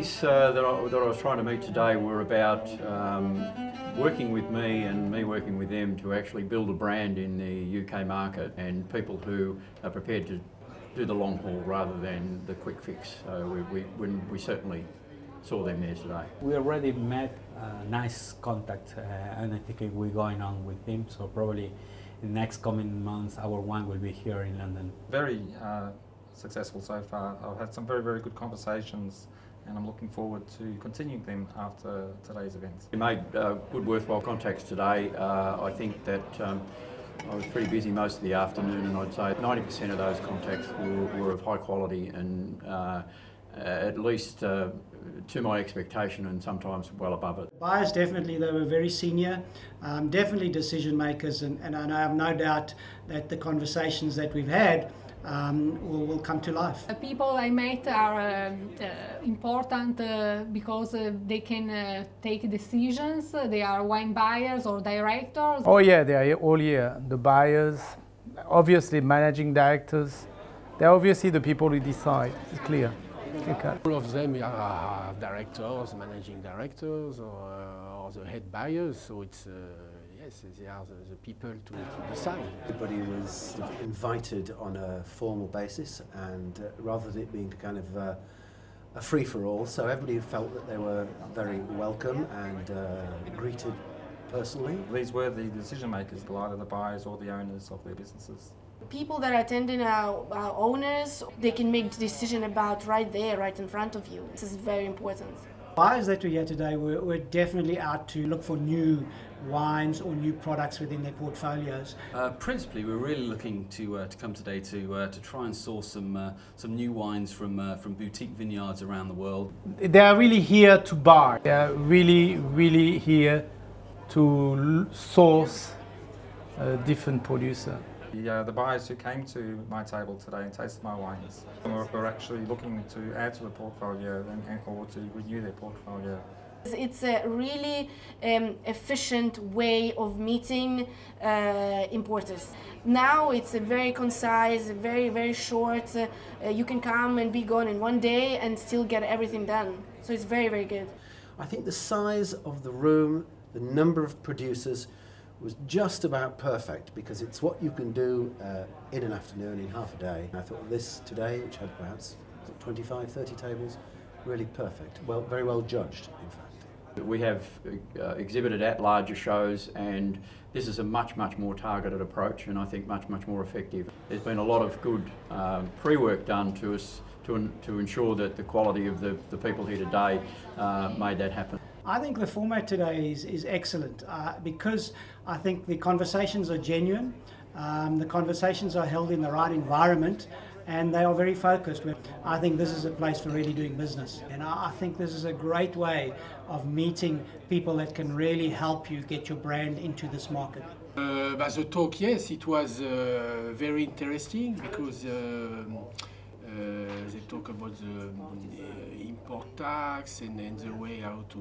parties that I was trying to meet today were about working with me and me working with them to actually build a brand in the UK market, and people who are prepared to do the long haul rather than the quick fix. So we certainly saw them there today. We already met nice contact and I think we're going on with him, so probably in the next coming months our wine will be here in London. Very successful so far. I've had some very, very good conversations and I'm looking forward to continuing them after today's events. We made good worthwhile contacts today. I think that I was pretty busy most of the afternoon, and I'd say 90% of those contacts were of high quality and at least to my expectation, and sometimes well above it. Buyers, definitely, they were very senior, definitely decision makers, and I have no doubt that the conversations that we've had will come to life. The people I met are important because they can take decisions. They are wine buyers or directors. Oh yeah, they are all here. The buyers, obviously managing directors, they're obviously the people who decide, it's clear. Okay. All of them are directors, managing directors, or the head buyers, so it's yes, they are the people to decide. Everybody was sort of invited on a formal basis, and rather than it being kind of a free-for-all, so everybody felt that they were very welcome and greeted personally. These were the decision makers, either the buyers or the owners of their businesses. People that are attending are owners. They can make the decision about right there, right in front of you. This is very important. Buyers that were here today were definitely out to look for new wines or new products within their portfolios. Principally, we're really looking to come today to try and source some new wines from boutique vineyards around the world. They are really here to buy. They are really here to source a different producer. The buyers who came to my table today and tasted my wines were actually looking to add to the portfolio or to renew their portfolio. It's a really efficient way of meeting importers. Now it's a very concise, very short. You can come and be gone in one day and still get everything done. So it's very good. I think the size of the room, the number of producers, was just about perfect, because it's what you can do in an afternoon, in half a day. I thought this today, which had perhaps 25, 30 tables, really perfect. Well, very well judged, in fact. We have exhibited at larger shows, and this is a much more targeted approach, and I think much more effective. There's been a lot of good pre-work done to us to ensure that the quality of the people here today made that happen. I think the format today is excellent because I think the conversations are genuine, the conversations are held in the right environment, and they are very focused. I think this is a place for really doing business, and I think this is a great way of meeting people that can really help you get your brand into this market. The talk, yes, it was very interesting because they talk about the import tax and the way how to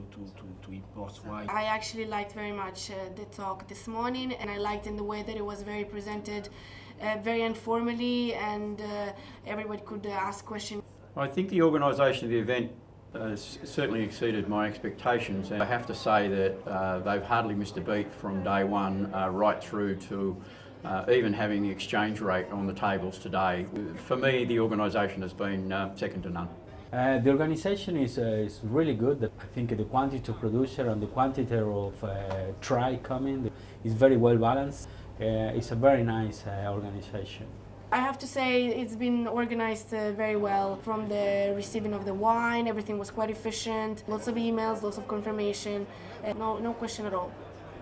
import wine. I actually liked very much the talk this morning, and I liked in the way that it was very presented, very informally, and everybody could ask questions. I think the organisation of the event certainly exceeded my expectations, and I have to say that they've hardly missed a beat from day one right through to even having the exchange rate on the tables today. For me, the organisation has been second to none. The organisation is really good. I think the quantity of producer and the quantity of try coming is very well balanced. It's a very nice organisation. I have to say it's been organized very well. From the receiving of the wine, everything was quite efficient. Lots of emails, lots of confirmation, no question at all.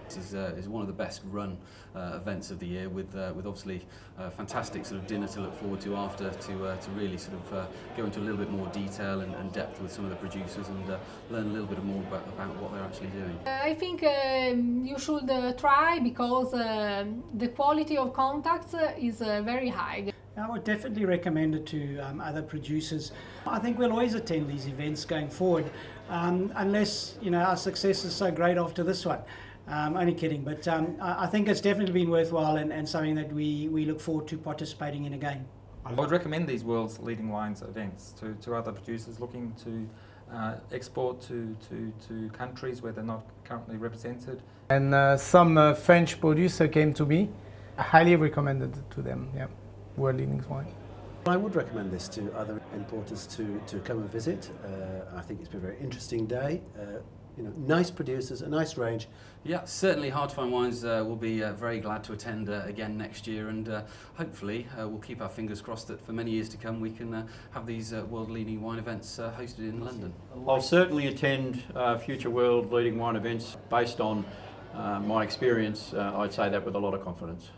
This is one of the best run events of the year, with obviously a fantastic sort of dinner to look forward to after, to really sort of go into a little bit more detail and depth with some of the producers and learn a little bit more about what they're actually doing. I think you should try, because the quality of contacts is very high. I would definitely recommend it to other producers. I think we'll always attend these events going forward, unless our success is so great after this one. Only kidding, but I think it's definitely been worthwhile and something that we look forward to participating in again. I would recommend these world's leading wines events to other producers looking to export to countries where they're not currently represented. And some French producer came to me. I highly recommended it to them, yeah, World Leading Wine. I would recommend this to other importers to come and visit. I think it's been a very interesting day. You know, nice producers, a nice range. Yeah, certainly Hard to Find Wines will be very glad to attend again next year, and hopefully we'll keep our fingers crossed that for many years to come we can have these world leading wine events hosted in London. I'll certainly attend future world leading wine events based on my experience. I'd say that with a lot of confidence.